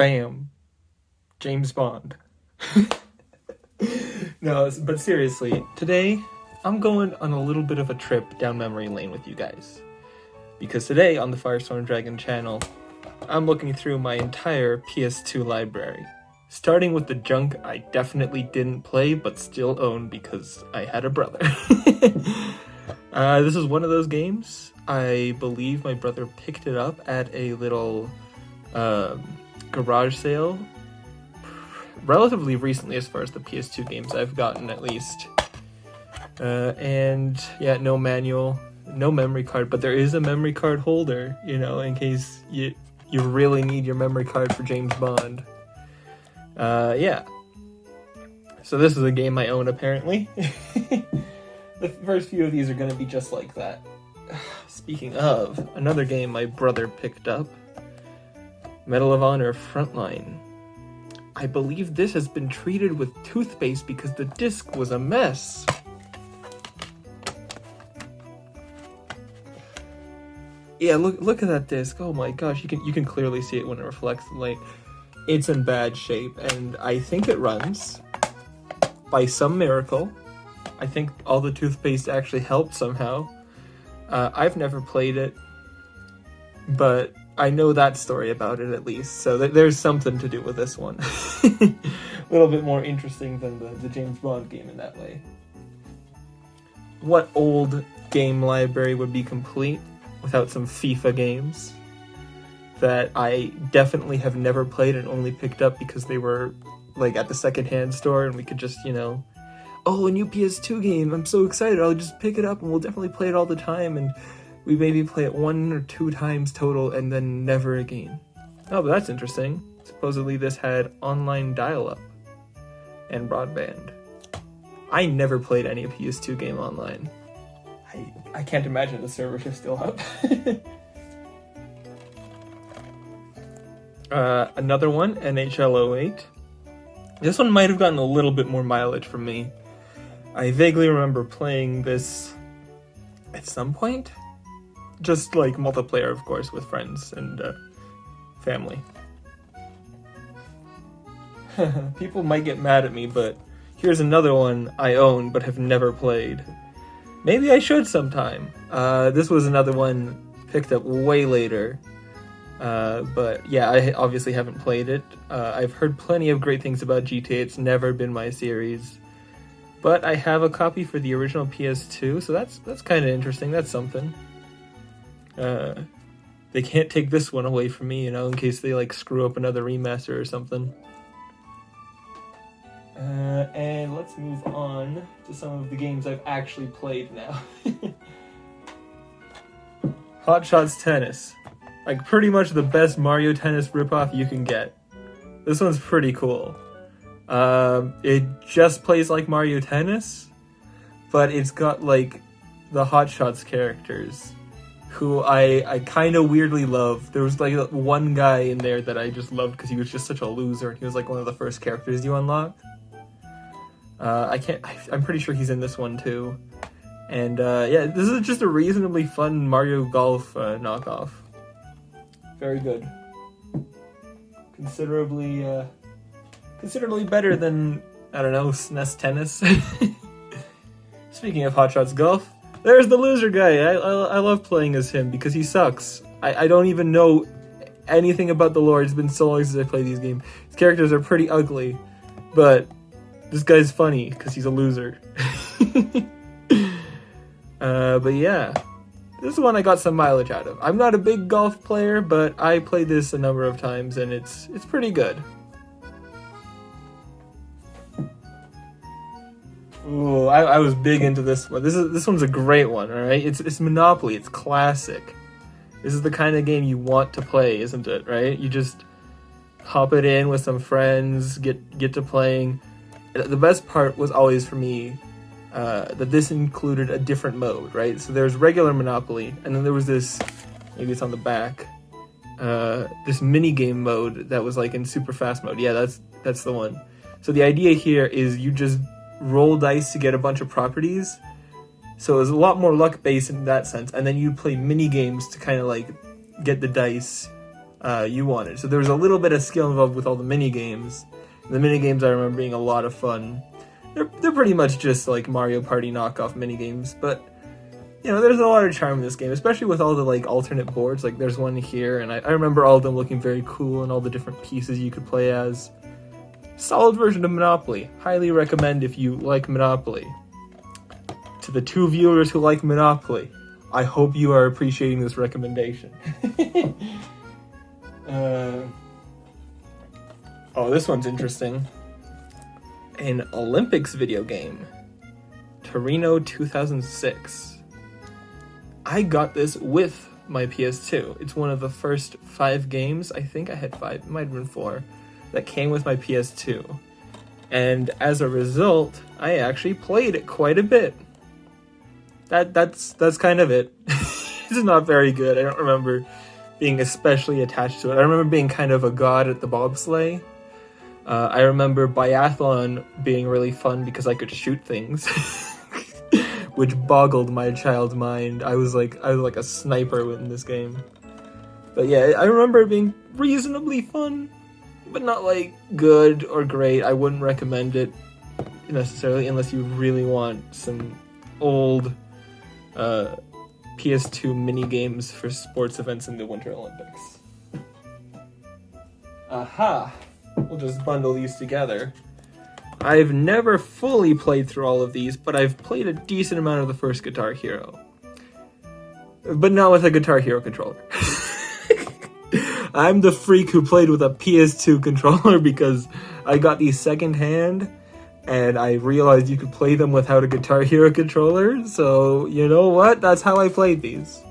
Bam. James Bond. No, but seriously, today I'm going on a little bit of a trip down memory lane with you guys. Because today on the Firestorm Dragon channel, I'm looking through my entire PS2 library. Starting with the junk I definitely didn't play but still own because I had a brother. This is one of those games. I believe my brother picked it up at a little garage sale relatively recently as far as the PS2 games I've gotten at least. And yeah, no manual, no memory card, but there is a memory card holder, you know, in case you really need your memory card for James Bond. Yeah. So this is a game I own apparently. The first few of these are going to be just like that. Speaking of, another game my brother picked up. Medal of Honor Frontline. I believe this has been treated with toothpaste because the disc was a mess. Yeah, look at that disc. Oh my gosh, you can clearly see it when it reflects the light. It's in bad shape, and I think it runs by some miracle. I think all the toothpaste actually helped somehow. I've never played it, but I know that story about it at least, so there's something to do with this one. A little bit more interesting than the James Bond game in that way. What old game library would be complete without some FIFA games that I definitely have never played and only picked up because they were like at the secondhand store and we could just, you know, oh, a new PS2 game, I'm so excited, I'll just pick it up and we'll definitely play it all the time, and we maybe play it 1 or 2 times total and then never again. Oh, but that's interesting. Supposedly this had online dial-up and broadband. I never played any PS2 game online. I can't imagine the servers are still up. Another one, NHL 08. This one might have gotten a little bit more mileage from me. I vaguely remember playing this at some point. Just like multiplayer, of course, with friends and family. People might get mad at me, but here's another one I own but have never played. Maybe I should sometime. This was another one picked up way later. But yeah, I obviously haven't played it. I've heard plenty of great things about GTA. It's never been my series. But I have a copy for the original PS2, so that's kind of interesting. That's something. They can't take this one away from me, you know, in case they like screw up another remaster or something. And let's move on to some of the games I've actually played now. Hot Shots Tennis. Like pretty much the best Mario Tennis ripoff you can get. This one's pretty cool. It just plays like Mario Tennis, but it's got like the Hot Shots characters, who I kind of weirdly love. There was like one guy in there that I just loved because he was just such a loser, and he was like one of the first characters you unlock. I'm pretty sure he's in this one too. And yeah, this is just a reasonably fun Mario Golf knockoff. Very good. Considerably better than, I don't know, SNES Tennis. Speaking of Hot Shots Golf, there's the loser guy. I love playing as him because he sucks. I don't even know anything about the lore. It's been so long since I played these games. His characters are pretty ugly, but this guy's funny because he's a loser. But yeah, this is one I got some mileage out of. I'm not a big golf player, but I played this a number of times and it's pretty good. Ooh, I was big into this one. This one's a great one, alright? It's Monopoly, it's classic. This is the kind of game you want to play, isn't it, right? You just hop it in with some friends, get to playing. The best part was always for me that this included a different mode, right? So there's regular Monopoly, and then there was this, maybe it's on the back, this mini game mode that was like in super fast mode. Yeah, that's the one. So the idea here is you just roll dice to get a bunch of properties. So it was a lot more luck based in that sense, and then you play mini games to kind of like get the dice you wanted. So there was a little bit of skill involved with all the mini games. The mini games I remember being a lot of fun. They're pretty much just like Mario Party knockoff mini games, but you know, there's a lot of charm in this game, especially with all the like alternate boards. Like there's one here, and I remember all of them looking very cool and all the different pieces you could play as. Solid version of Monopoly. Highly recommend if you like Monopoly. To the 2 viewers who like Monopoly, I hope you are appreciating this recommendation. Oh, this one's interesting. An Olympics video game. Torino 2006. I got this with my PS2. It's one of the first 5 games, I think I had 5, it might have been 4, that came with my PS2. And as a result, I actually played it quite a bit. That's kind of it. It's not very good. I don't remember being especially attached to it. I remember being kind of a god at the bobsleigh. I remember biathlon being really fun because I could shoot things, which boggled my child's mind. I was like a sniper in this game. But yeah, I remember it being reasonably fun, but not like good or great. I wouldn't recommend it necessarily unless you really want some old PS2 mini games for sports events in the Winter Olympics. Aha! We'll just bundle these together. I've never fully played through all of these, but I've played a decent amount of the first Guitar Hero. But not with a Guitar Hero controller. I'm the freak who played with a PS2 controller because I got these secondhand, and I realized you could play them without a Guitar Hero controller, so you know what? That's how I played these.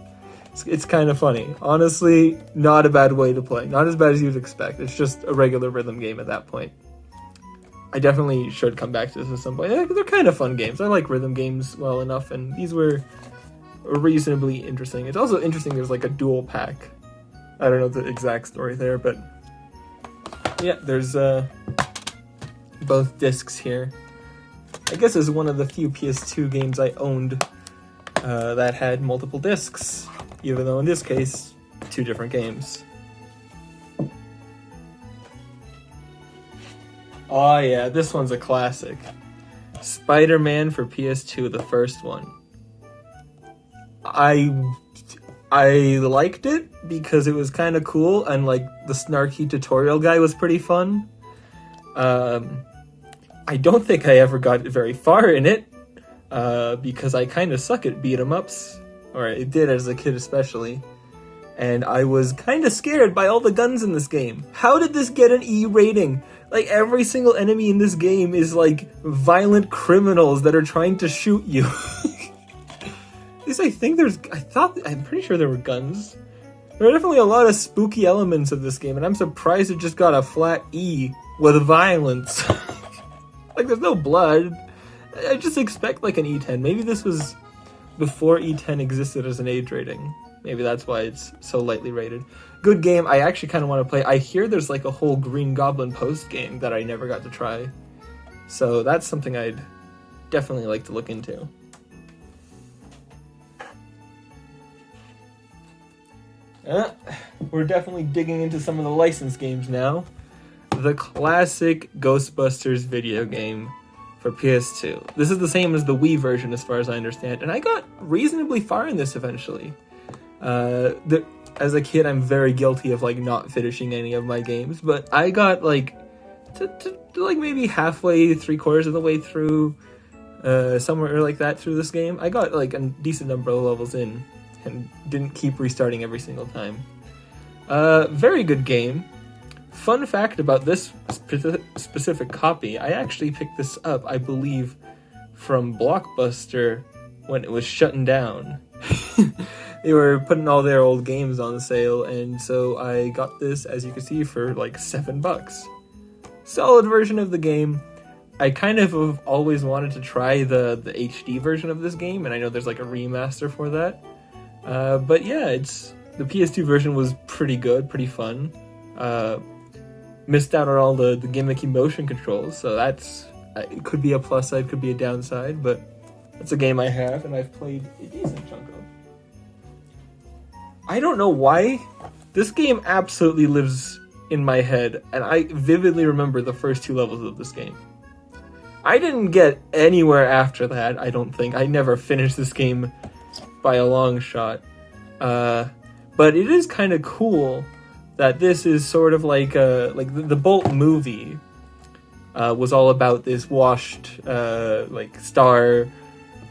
It's kind of funny. Honestly, not a bad way to play. Not as bad as you'd expect. It's just a regular rhythm game at that point. I definitely should come back to this at some point. They're kind of fun games. I like rhythm games well enough, and these were reasonably interesting. It's also interesting there's like a dual pack. I don't know the exact story there, but yeah, there's both discs here. I guess it's one of the few PS2 games I owned that had multiple discs, even though in this case, 2 different games. Oh yeah, this one's a classic. Spider-Man for PS2, the first one. I liked it because it was kind of cool, and like the snarky tutorial guy was pretty fun. I don't think I ever got very far in it because I kind of suck at beat 'em ups, or I did as a kid especially. And I was kind of scared by all the guns in this game. How did this get an E rating? Like, every single enemy in this game is like violent criminals that are trying to shoot you. At least I'm pretty sure there were guns. There are definitely a lot of spooky elements of this game, and I'm surprised it just got a flat E with violence. Like, there's no blood. I just expect like an E10. Maybe this was before E10 existed as an age rating. Maybe that's why it's so lightly rated. Good game. I actually kind of want to play. I hear there's like a whole Green Goblin post game that I never got to try. So that's something I'd definitely like to look into. We're definitely digging into some of the licensed games now. The classic Ghostbusters video game for PS2. This is the same as the Wii version as far as I understand, and I got reasonably far in this eventually. As a kid, I'm very guilty of like not finishing any of my games, but I got like to like maybe halfway, 3/4 of the way through, somewhere like that through this game. I got like a decent number of levels in and didn't keep restarting every single time. Very good game. Fun fact about this specific copy, I actually picked this up, I believe, from Blockbuster when it was shutting down. They were putting all their old games on sale, and so I got this, as you can see, for like $7. Solid version of the game. I kind of have always wanted to try the HD version of this game, and I know there's like a remaster for that. But yeah, the PS2 version was pretty good, pretty fun. Missed out on all the gimmicky motion controls, so it could be a plus side, could be a downside, but that's a game I have, and I've played a decent chunk of. I don't know why This game absolutely lives in my head, and I vividly remember the first 2 levels of this game. I didn't get anywhere after that, I don't think. I never finished this game by a long shot. But it is kind of cool that this is sort of like the Bolt movie was all about this washed star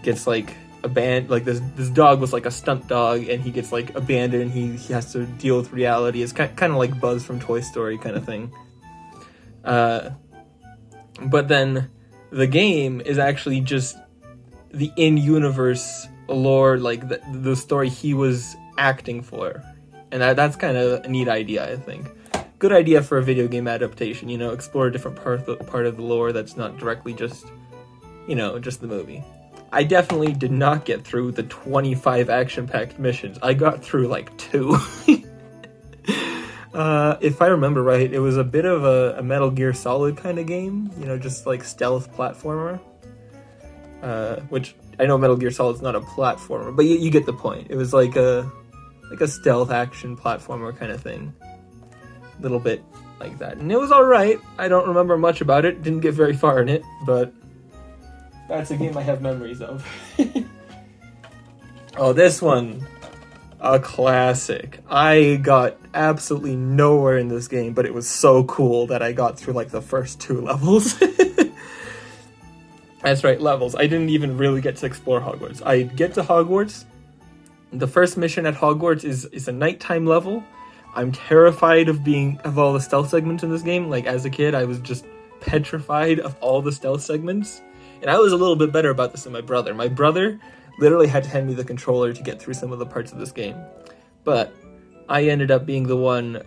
gets like abandoned. Like this dog was like a stunt dog, and he gets like abandoned, and he has to deal with reality. It's kind of like Buzz from Toy Story kind of thing. But then the game is actually just the in-universe lore, like the story he was acting for. And that's kind of a neat idea, I think. Good idea for a video game adaptation, explore a different part of the lore that's not directly just, just the movie. I definitely did not get through the 25 action-packed missions. I got through like 2. If I remember right, it was a bit of a Metal Gear Solid kind of game, just like stealth platformer. Which I know Metal Gear Solid's not a platformer, but you get the point. It was like a stealth action platformer kind of thing. A little bit like that. And it was alright. I don't remember much about it. Didn't get very far in it, but that's a game I have memories of. Oh, this one. A classic. I got absolutely nowhere in this game, but it was so cool that I got through like the first 2 levels. That's right, levels. I didn't even really get to explore Hogwarts. I get to Hogwarts. The first mission at Hogwarts is a nighttime level. I'm terrified of all the stealth segments in this game. Like, as a kid, I was just petrified of all the stealth segments. And I was a little bit better about this than my brother. My brother literally had to hand me the controller to get through some of the parts of this game. But I ended up being the one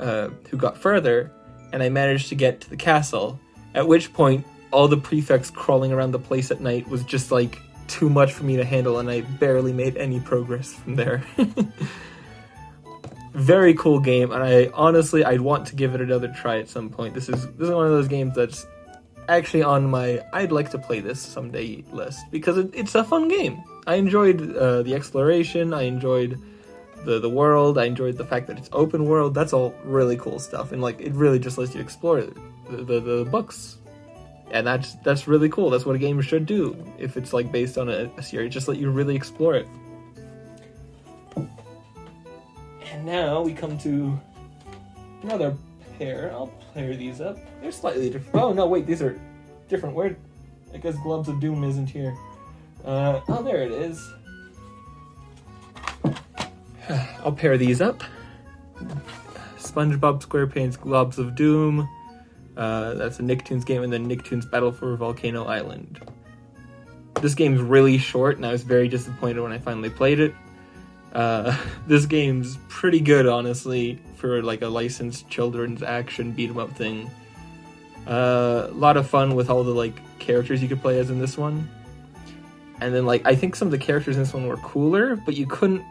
who got further, and I managed to get to the castle, at which point all the prefects crawling around the place at night was just like too much for me to handle, and I barely made any progress from there. Very cool game, and I'd want to give it another try at some point. This is one of those games that's actually on my I'd like to play this someday list, because it's a fun game. I enjoyed the exploration, I enjoyed the world, I enjoyed the fact that it's open world. That's all really cool stuff, and like it really just lets you explore the books. And that's really cool. That's what a game should do if it's like based on a series. Just let you really explore it. And now we come to another pair. I'll pair these up. They're slightly different. Oh no, wait, these are different. Where? I guess Gloves of Doom isn't here. Oh, there it is. I'll pair these up. SpongeBob SquarePants Globs of Doom. That's a Nicktoons game, and then Nicktoons Battle for Volcano Island. This game's really short, and I was very disappointed when I finally played it. This game's pretty good, honestly, for like a licensed children's action beat-em-up thing. A lot of fun with all the like characters you could play as in this one. And then like I think some of the characters in this one were cooler, but you couldn't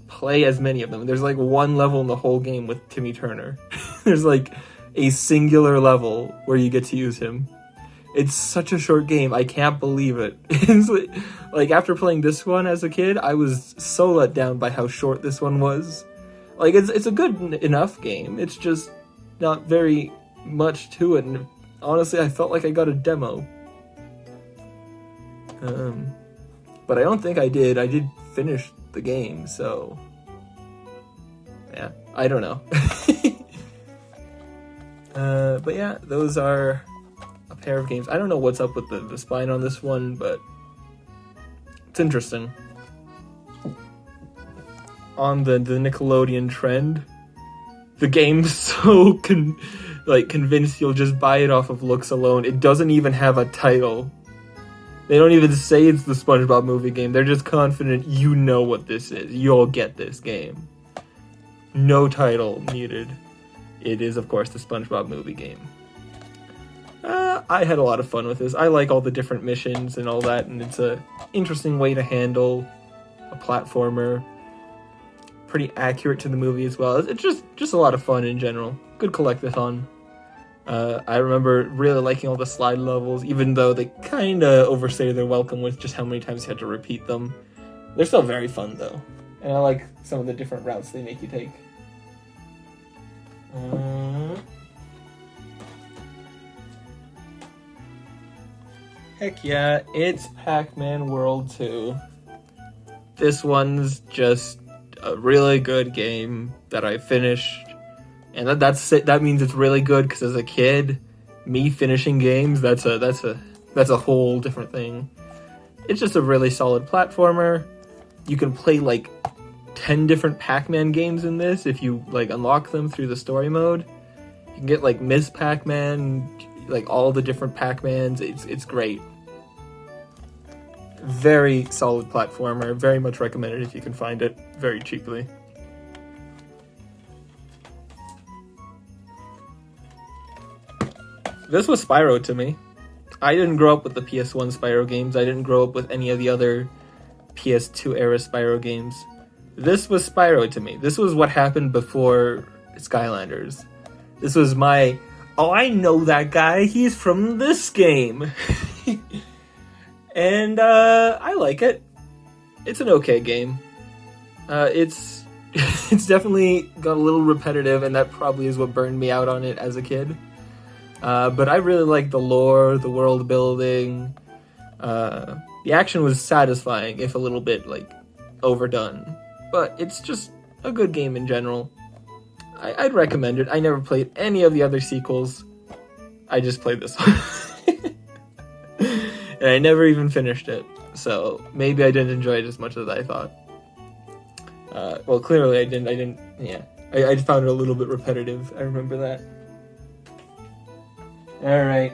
play as many of them. There's like one level in the whole game with Timmy Turner. There's like a singular level where you get to use him. It's such a short game. I can't believe it. It's like after playing this one as a kid, I was so let down by how short this one was. Like it's a good enough game. It's just not very much to it. And honestly, I felt like I got a demo. But I don't think I did. I did finish the game, so yeah, I don't know. But yeah, those are a pair of games. I don't know what's up with the spine on this one, but it's interesting. On the Nickelodeon trend, the game's so convinced you'll just buy it off of looks alone. It doesn't even have a title. They don't even say it's the SpongeBob movie game. They're just confident you know what this is. You'll get this game. No title needed. It is, of course, the SpongeBob movie game. I had a lot of fun with this. I like all the different missions and all that, and it's an interesting way to handle a platformer. Pretty accurate to the movie as well. It's just a lot of fun in general. Good collectathon. I remember really liking all the slide levels, even though they kind of overstayed their welcome with just how many times you had to repeat them. They're still very fun, though. And I like some of the different routes they make you take. Heck yeah, it's Pac-Man World 2. This one's just a really good game that I finished. And that means it's really good because as a kid, me finishing games, that's a whole different thing. It's just a really solid platformer. You can play like 10 different Pac-Man games in this if you like unlock them through the story mode. You can get like Miss Pac-Man, like all the different Pac-Mans. It's great. Very solid platformer. Very much recommended if you can find it very cheaply. This was Spyro to me. I didn't grow up with the PS1 Spyro games. I didn't grow up with any of the other PS2 era Spyro games. This was Spyro to me. This was what happened before Skylanders. This was my, oh, I know that guy. He's from this game. And I like it. It's an okay game. It's definitely got a little repetitive, and that probably is what burned me out on it as a kid. But I really like the lore, the world building. The action was satisfying, if a little bit like overdone. But it's just a good game in general. I'd recommend it. I never played any of the other sequels. I just played this one. And I never even finished it. So maybe I didn't enjoy it as much as I thought. Well, clearly I didn't, yeah. I found it a little bit repetitive. I remember that. Alright.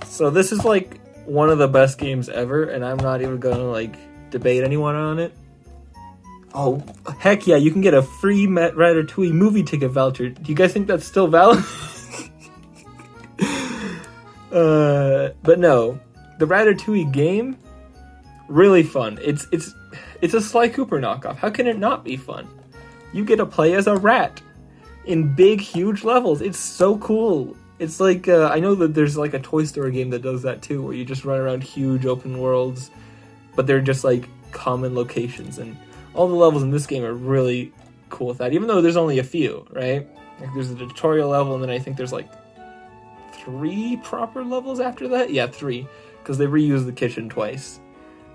So this is like one of the best games ever, and I'm not even gonna like debate anyone on it. Oh, heck yeah, you can get a free Ratatouille movie ticket voucher. Do you guys think that's still valid? But no, the Ratatouille game, really fun. It's a Sly Cooper knockoff. How can it not be fun? You get to play as a rat in big, huge levels. It's so cool. It's like, I know that there's like a Toy Story game that does that too, where you just run around huge open worlds, but they're just like common locations, and all the levels in this game are really cool with that, even though there's only a few, right? Like there's a tutorial level, and then I think there's like 3 proper levels after that? Yeah, 3, because they reused the kitchen twice,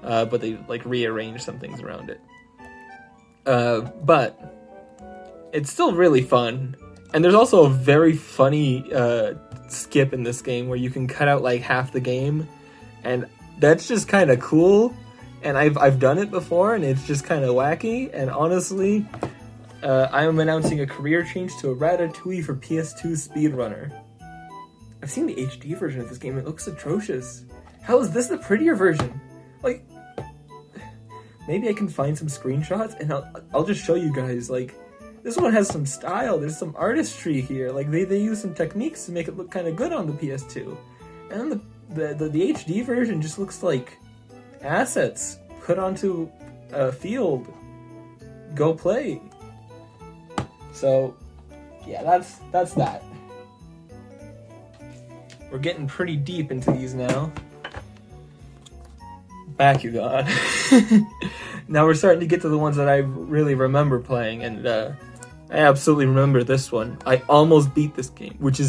but they like rearranged some things around it. But it's still really fun, and there's also a very funny skip in this game where you can cut out like half the game, and that's just kind of cool. And I've done it before, and it's just kind of wacky. And honestly, I am announcing a career change to a Ratatouille for PS2 speedrunner. I've seen the HD version of this game. It looks atrocious. How is this the prettier version? Like, maybe I can find some screenshots, and I'll just show you guys. Like, this one has some style. There's some artistry here. Like, they use some techniques to make it look kind of good on the PS2. And then the HD version just looks like assets put onto a field. Go play. So, yeah, that's that. We're getting pretty deep into these now. Bakugan. Now we're starting to get to the ones that I really remember playing, and I absolutely remember this one. I almost beat this game, which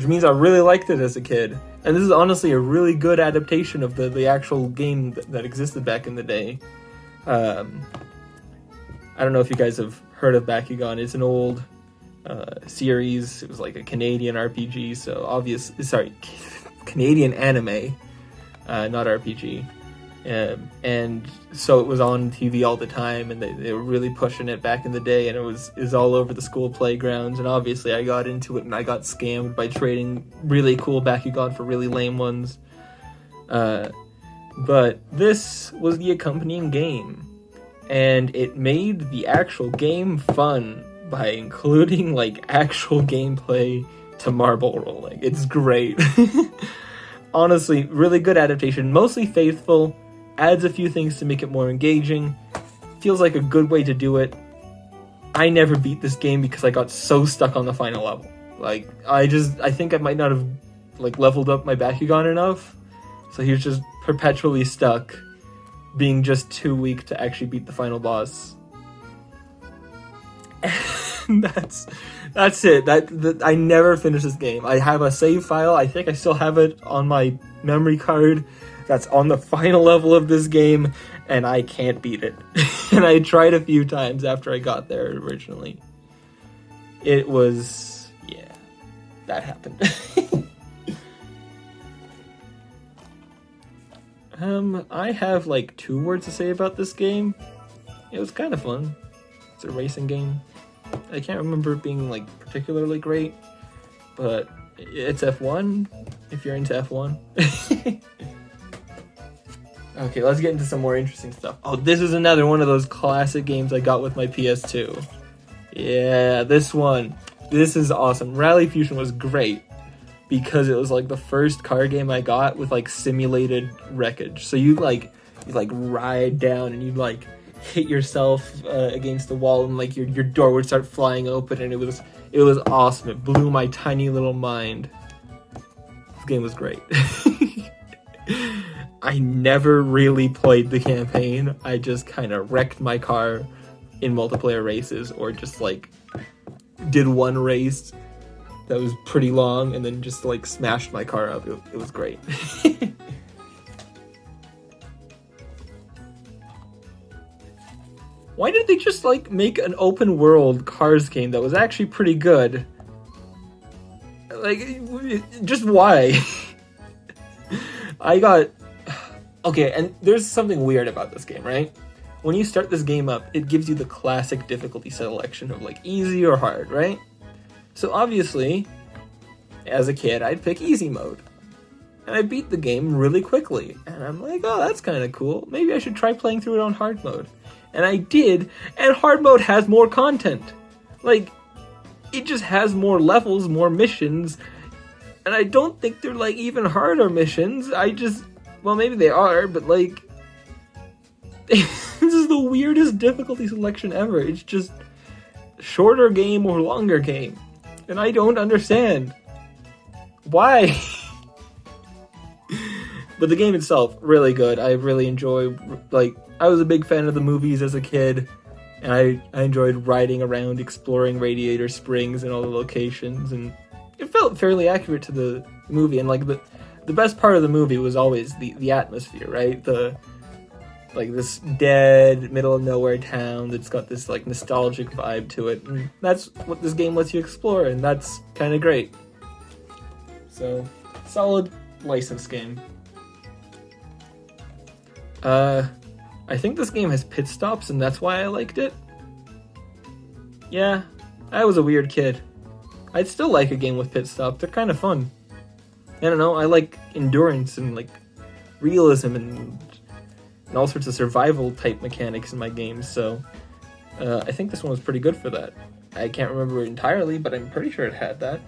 means I really liked it as a kid. And this is honestly a really good adaptation of the actual game that existed back in the day. I don't know if you guys have heard of Bakugan. It's an old series. It was like a Canadian RPG, Canadian anime, not RPG. And so it was on TV all the time, and they were really pushing it back in the day, and it was all over the school playgrounds, and obviously I got into it, and I got scammed by trading really cool Bakugan for really lame ones. But this was the accompanying game, and it made the actual game fun by including like actual gameplay to marble rolling. It's great. Honestly, really good adaptation, mostly faithful. Adds a few things to make it more engaging. Feels like a good way to do it. I never beat this game because I got so stuck on the final level. Like, I think I might not have like leveled up my Bakugan enough. So he was just perpetually stuck, being just too weak to actually beat the final boss. that's it. That I never finished this game. I have a save file. I think I still have it on my memory card. That's on the final level of this game, and I can't beat it. And I tried a few times after I got there originally. It was, yeah, that happened. I have like 2 words to say about this game. It was kind of fun. It's a racing game. I can't remember it being like particularly great, but it's F1 if you're into F1. Okay, let's get into some more interesting stuff. Oh, this is another one of those classic games I got with my PS2. Yeah, this one. This is awesome. Rally Fusion was great because it was like the first car game I got with like simulated wreckage. So you ride down and you'd like hit yourself against the wall, and like your door would start flying open, and it was awesome. It blew my tiny little mind. This game was great. I never really played the campaign. I just kind of wrecked my car in multiplayer races, or just like did one race that was pretty long and then just like smashed my car up. It was great. Why did they just like make an open world Cars game that was actually pretty good? Like, just why? Okay, and there's something weird about this game, right? When you start this game up, it gives you the classic difficulty selection of like easy or hard, right? So obviously, as a kid, I'd pick easy mode. And I beat the game really quickly. And I'm like, oh, that's kind of cool. Maybe I should try playing through it on hard mode. And I did, and hard mode has more content. Like, it just has more levels, more missions. And I don't think they're like even harder missions. Well, maybe they are, but like, this is the weirdest difficulty selection ever. It's just shorter game or longer game. And I don't understand. Why? But the game itself, really good. I really enjoy, like, I was a big fan of the movies as a kid. And I enjoyed riding around, exploring Radiator Springs and all the locations. And it felt fairly accurate to the movie. And like, the best part of the movie was always the atmosphere, right? Like this dead, middle of nowhere town that's got this like nostalgic vibe to it. And that's what this game lets you explore, and that's kind of great. So, solid license game. I think this game has pit stops, and that's why I liked it. Yeah, I was a weird kid. I'd still like a game with pit stops. They're kind of fun. I don't know, I like endurance and like realism and all sorts of survival type mechanics in my games, so I think this one was pretty good for that. I can't remember it entirely, but I'm pretty sure it had that.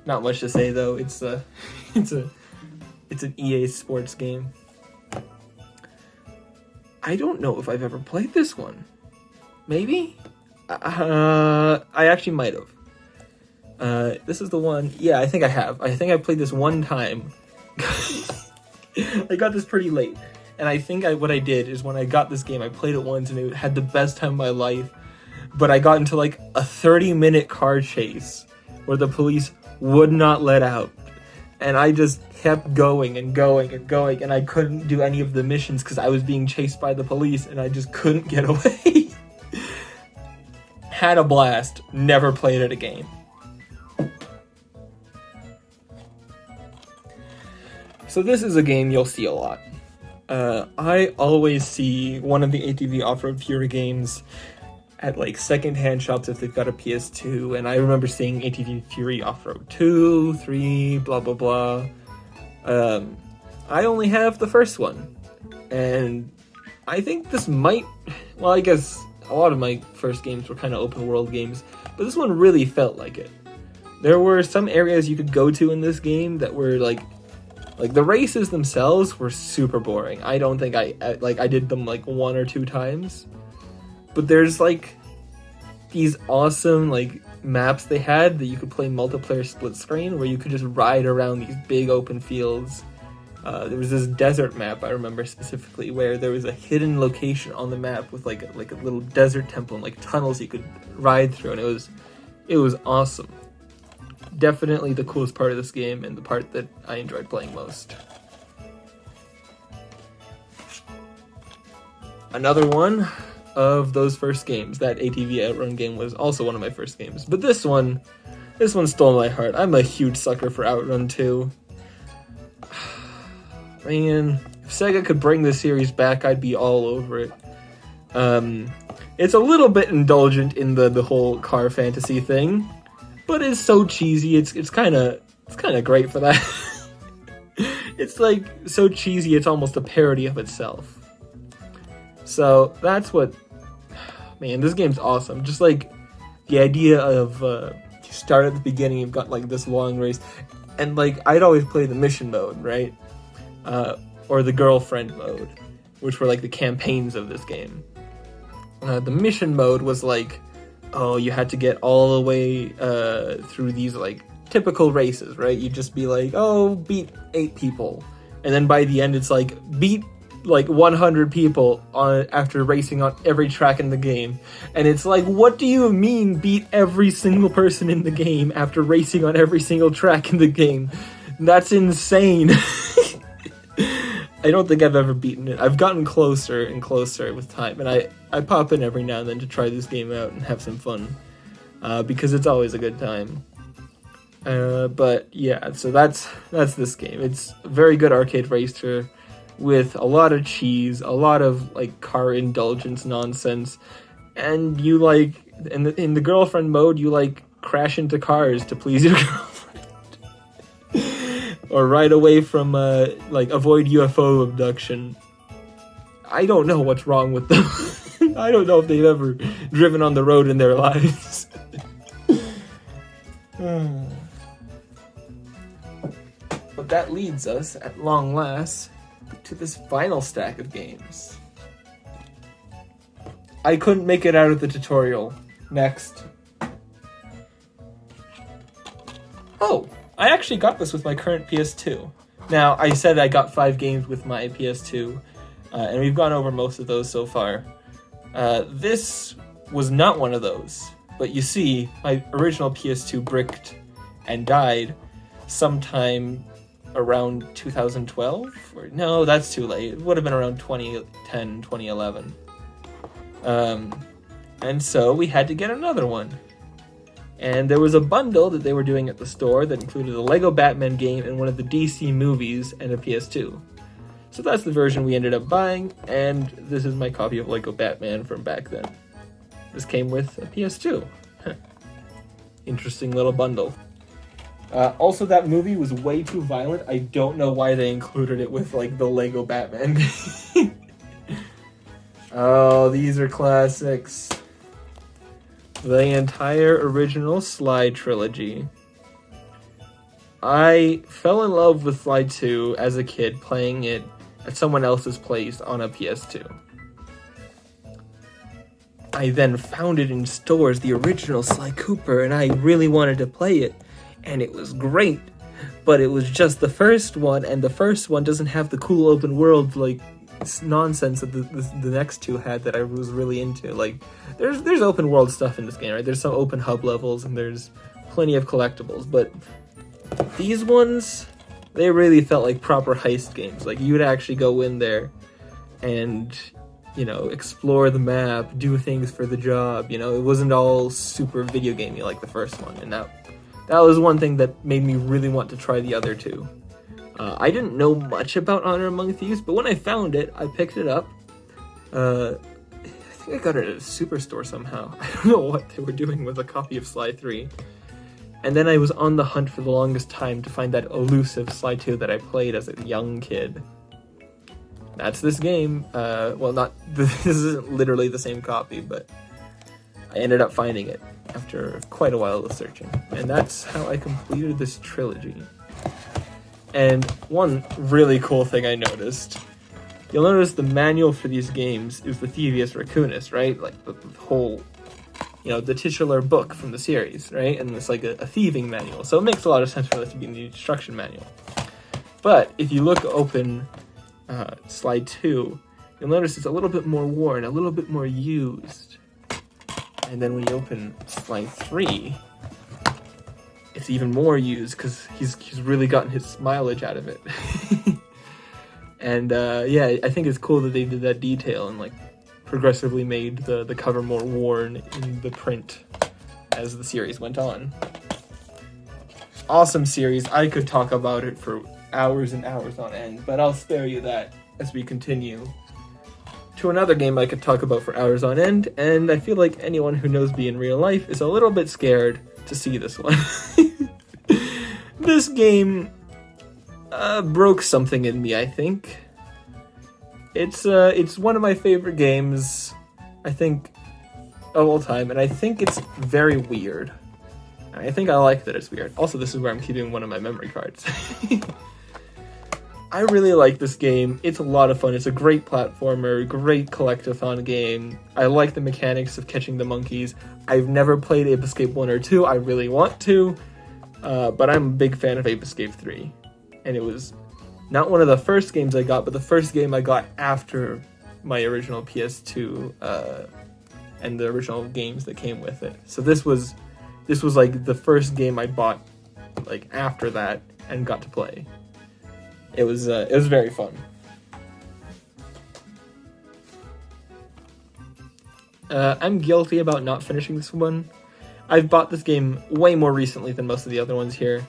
Not much to say though. It's an EA Sports game. I don't know if I've ever played this one. Maybe? I actually might have. This is the one. Yeah, I think I have. I think I played this one time. I got this pretty late. And I think what I did is when I got this game, I played it once and it had the best time of my life. But I got into like a 30-minute car chase where the police would not let out. And I just kept going and going and going, and I couldn't do any of the missions because I was being chased by the police and I just couldn't get away. Had a blast. Never played it again. So this is a game you'll see a lot. I always see one of the ATV Off-Road Fury games at like secondhand shops if they've got a PS2, and I remember seeing ATV Fury Off-Road 2, 3, blah blah blah. I only have the first one, and I think this might, well, I guess a lot of my first games were kind of open world games, but this one really felt like it. There were some areas you could go to in this game that were like the races themselves were super boring. I don't think I did them like 1 or 2 times. But there's like these awesome like maps they had that you could play multiplayer split screen where you could just ride around these big open fields There was this desert map I remember specifically where there was a hidden location on the map with like a little desert temple and like tunnels you could ride through, and it was awesome. Definitely the coolest part of this game and the part that I enjoyed playing most. Another one of those first games. That ATV Outrun game was also one of my first games, but this one stole my heart. I'm a huge sucker for Outrun 2. Man, if Sega could bring this series back, I'd be all over it. It's a little bit indulgent in the whole car fantasy thing, but it's so cheesy. It's kind of great for that. It's like so cheesy. It's almost a parody of itself. So that's what. Man, this game's awesome. Just like the idea of you start at the beginning, you've got like this long race, and like I'd always play the mission mode, right? Or the girlfriend mode, which were like the campaigns of this game. The mission mode was like, oh, you had to get all the way through these like typical races, right? You'd just be like, oh, beat 8 people. And then by the end, it's like, beat like 100 people after racing on every track in the game. And it's like, what do you mean beat every single person in the game after racing on every single track in the game? That's insane. I don't think I've ever beaten it. I've gotten closer and closer with time, and I pop in every now and then to try this game out and have some fun, because it's always a good time. But yeah, so that's this game. It's a very good arcade racer with a lot of cheese, a lot of like car indulgence nonsense, and you like in the girlfriend mode, you like crash into cars to please your girlfriend. Or ride away from, like, avoid UFO abduction. I don't know what's wrong with them. I don't know if they've ever driven on the road in their lives. But that leads us, at long last, to this final stack of games. I couldn't make it out of the tutorial. Next. Oh! I actually got this with my current PS2. Now, I said I got 5 games with my PS2, and we've gone over most of those so far. This was not one of those, but you see, my original PS2 bricked and died sometime around 2012? No, that's too late. It would have been around 2010, 2011. And so we had to get another one. And there was a bundle that they were doing at the store that included a Lego Batman game and one of the DC movies and a PS2. So that's the version we ended up buying, and this is my copy of Lego Batman from back then. This came with a PS2. Interesting little bundle. Also, that movie was way too violent. I don't know why they included it with, like, the Lego Batman game. Oh, these are classics. The entire original Sly trilogy. I fell in love with Sly 2 as a kid playing it at someone else's place on a PS2. I then found it in stores, the original Sly Cooper, and I really wanted to play it, and it was great. But it was just the first one, and the first one doesn't have the cool open world, like, nonsense that the next two had that I was really into. Like, there's open world stuff in this game, right? There's some open hub levels and there's plenty of collectibles, but these ones, they really felt like proper heist games. Like, you would actually go in there and, you know, explore the map, do things for the job, you know? It wasn't all super video gamey like the first one, and that was one thing that made me really want to try the other two. I didn't know much about Honor Among Thieves, but when I found it, I picked it up. I think I got it at a superstore somehow. I don't know what they were doing with a copy of Sly 3. And then I was on the hunt for the longest time to find that elusive Sly 2 that I played as a young kid. That's this game. This isn't literally the same copy, but I ended up finding it after quite a while of searching. And that's how I completed this trilogy. And one really cool thing I noticed, you'll notice the manual for these games is the Thievius Raccoonus, right? Like the whole, you know, the titular book from the series, right? And it's like a thieving manual. So it makes a lot of sense for this to be in the instruction manual. But if you open slide 2, you'll notice it's a little bit more worn, a little bit more used. And then when you open slide 3, it's even more used because he's really gotten his mileage out of it. And yeah, I think it's cool that they did that detail and like progressively made the cover more worn in the print as the series went on. Awesome series. I could talk about it for hours and hours on end, but I'll spare you that as we continue to another game I could talk about for hours on end, and I feel like anyone who knows me in real life is a little bit scared to see this one. This game broke something in me, I think. It's one of my favorite games, I think, of all time, and I think it's very weird. I think I like that it's weird. Also, this is where I'm keeping one of my memory cards. I really like this game. It's a lot of fun. It's a great platformer, great collectathon game. I like the mechanics of catching the monkeys. I've never played Ape Escape 1 or 2. I really want to, but I'm a big fan of Ape Escape 3. And it was not one of the first games I got, but the first game I got after my original PS2 and the original games that came with it. So this was like the first game I bought like after that and got to play. It was very fun. I'm guilty about not finishing this one. I've bought this game way more recently than most of the other ones here,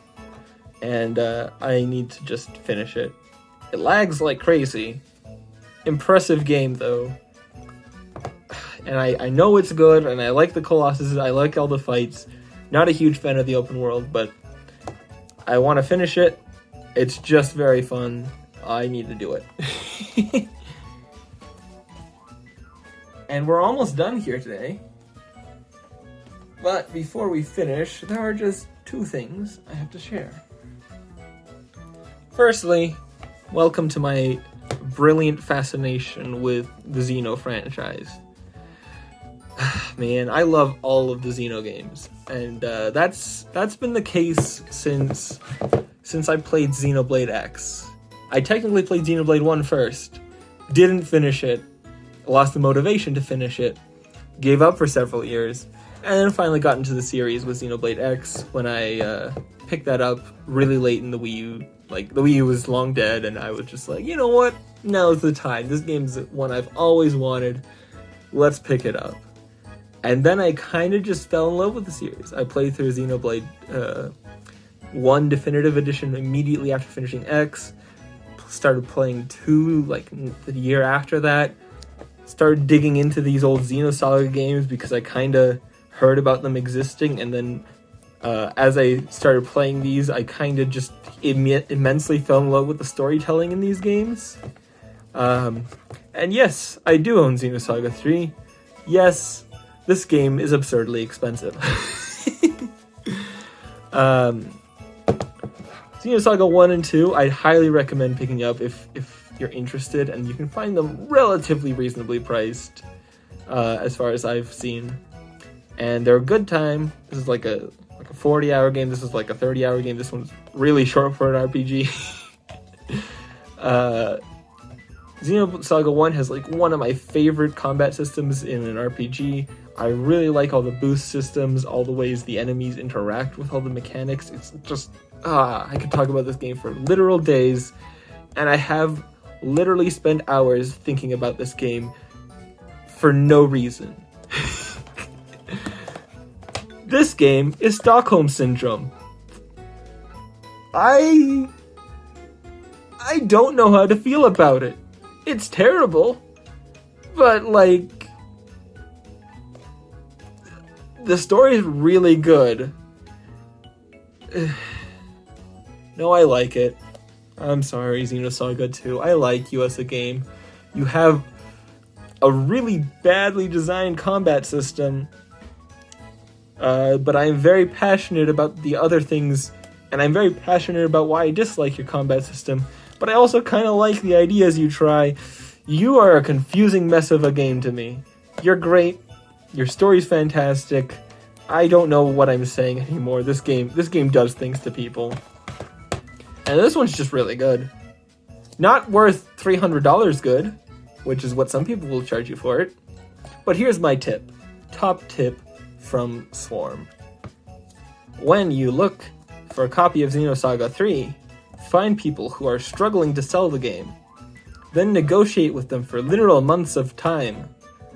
and I need to just finish it. It lags like crazy. Impressive game though. And I know it's good, and I like the Colossuses, I like all the fights. Not a huge fan of the open world, but I want to finish it. It's just very fun. I need to do it. And we're almost done here today. But before we finish, there are just 2 things I have to share. Firstly, welcome to my brilliant fascination with the Xeno franchise. Man, I love all of the Xeno games, and that's been the case since I played Xenoblade X. I technically played Xenoblade 1 first, didn't finish it, lost the motivation to finish it, gave up for several years, and then finally got into the series with Xenoblade X when I picked that up really late in the Wii U. Like, the Wii U was long dead, and I was just like, you know what? Now's the time. This game's one I've always wanted. Let's pick it up. And then I kind of just fell in love with the series. I played through Xenoblade 1 Definitive Edition immediately after finishing X. Started playing 2 like the year after that. Started digging into these old Xenosaga games because I kind of heard about them existing. And then as I started playing these, I kind of just immensely fell in love with the storytelling in these games. And yes, I do own Xenosaga 3. Yes, this game is absurdly expensive. Xenosaga 1 and 2, I highly recommend picking up if you're interested, and you can find them relatively reasonably priced, as far as I've seen. And they're a good time. This is like a 40-hour game. This is like a 30-hour game. This one's really short for an RPG. Xenosaga 1 has like one of my favorite combat systems in an RPG. I really like all the boost systems, all the ways the enemies interact with all the mechanics. It's just, I could talk about this game for literal days, and I have literally spent hours thinking about this game for no reason. This game is Stockholm Syndrome. I don't know how to feel about it. It's terrible, but like, the story is really good. No, I like it. I'm sorry, Xenosaga 2. I like you as a game. You have a really badly designed combat system, but I'm very passionate about the other things, and I'm very passionate about why I dislike your combat system, but I also kind of like the ideas you try. You are a confusing mess of a game to me. You're great. Your story's fantastic. I don't know what I'm saying anymore. This game does things to people. And this one's just really good. Not worth $300 good, which is what some people will charge you for it. But here's my tip. Top tip from Swarm. When you look for a copy of Xenosaga 3, find people who are struggling to sell the game. Then negotiate with them for literal months of time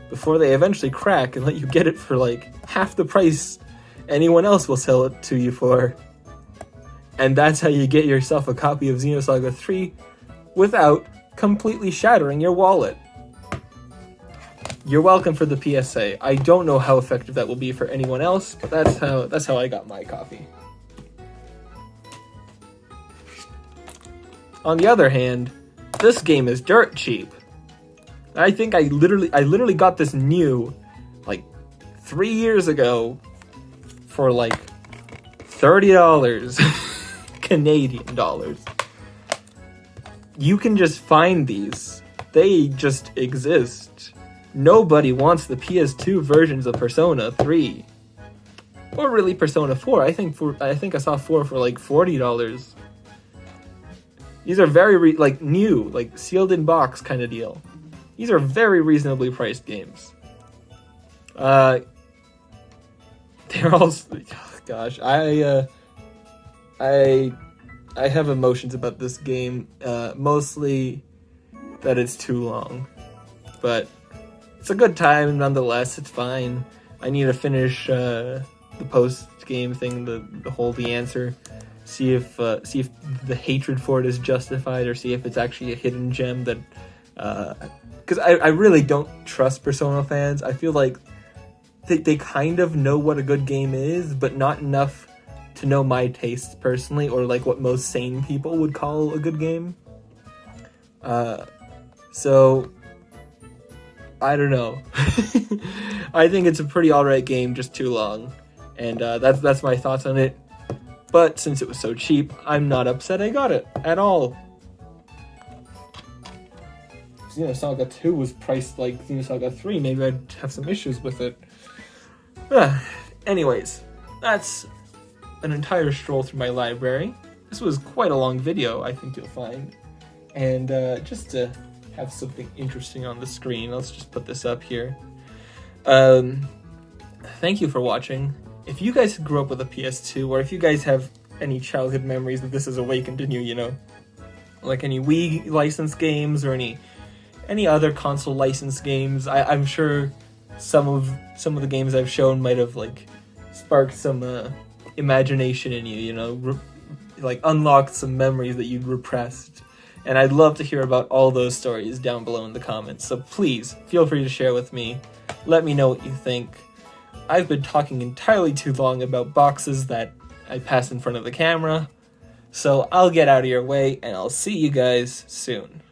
before they eventually crack and let you get it for like half the price anyone else will sell it to you for. And that's how you get yourself a copy of Xenosaga 3 without completely shattering your wallet. You're welcome for the PSA. I don't know how effective that will be for anyone else, but that's how I got my copy. On the other hand, this game is dirt cheap. I think I literally got this new like 3 years ago for like $30 Canadian dollars. You can just find these. They just exist. Nobody wants the PS2 versions of Persona 3. Or really Persona 4. I think I saw 4 for like $40. These are very new, like sealed in box kind of deal. These are very reasonably priced games. They're all, gosh, I have emotions about this game. Mostly that it's too long, but it's a good time nonetheless. It's fine. I need to finish the post game thing, the answer. See if the hatred for it is justified, or see if it's actually a hidden gem that, because I really don't trust Persona fans. I feel like they kind of know what a good game is, but not enough to know my tastes personally, or like what most sane people would call a good game. So I don't know. I think it's a pretty alright game, just too long, and that's my thoughts on it. But since it was so cheap, I'm not upset I got it at all. Xenosaga 2 was priced like Xenosaga 3. Maybe I'd have some issues with it. Anyways, that's an entire stroll through my library. This was quite a long video, I think you'll find. And just to have something interesting on the screen, let's just put this up here. Thank you for watching. If you guys grew up with a PS2, or if you guys have any childhood memories that this has awakened in you, like any Wii licensed games or any other console licensed games, I'm sure some of the games I've shown might have like sparked some imagination in you, like unlocked some memories that you'd repressed. And I'd love to hear about all those stories down below in the comments. So please feel free to share with me. Let me know what you think. I've been talking entirely too long about boxes that I pass in front of the camera, so I'll get out of your way and I'll see you guys soon.